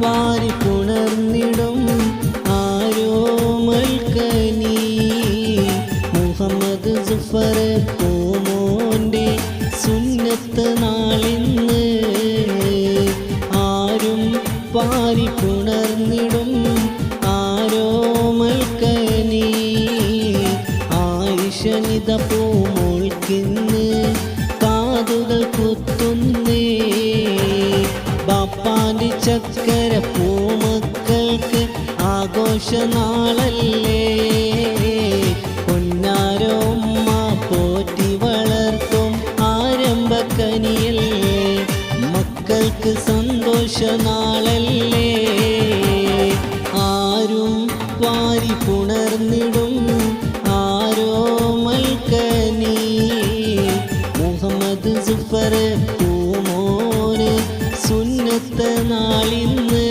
വാരി പുണർന്നിടും ആരോമൽക്കനി മുഹമ്മദ് സുഫർ പൂമോൻ്റെ സുന്നത്ത് നാളിന്ന് ആരും വാരി പുണർന്നിടും ആരോമൽക്കനി ആയിഷനിത പൂമോൾക്കിന്ന് കാതുകൾ കുത്തുന്നേ ബാപ്പാൻ്റെ ചക്കര പൂമക്കൾക്ക് ആഘോഷനാളല്ലേ പൊന്നാരോ ഉമ്മ പോറ്റി വളർത്തും ആരംഭക്കനിയല്ലേ മക്കൾക്ക് സന്തോഷനാളല്ലേ ആരും വാരി പുണർന്നിടും ആരോമൽക്കനി മുഹമ്മദ് സുഫർ പൂമോന് സുന്നത്ത് നാളിന്ന്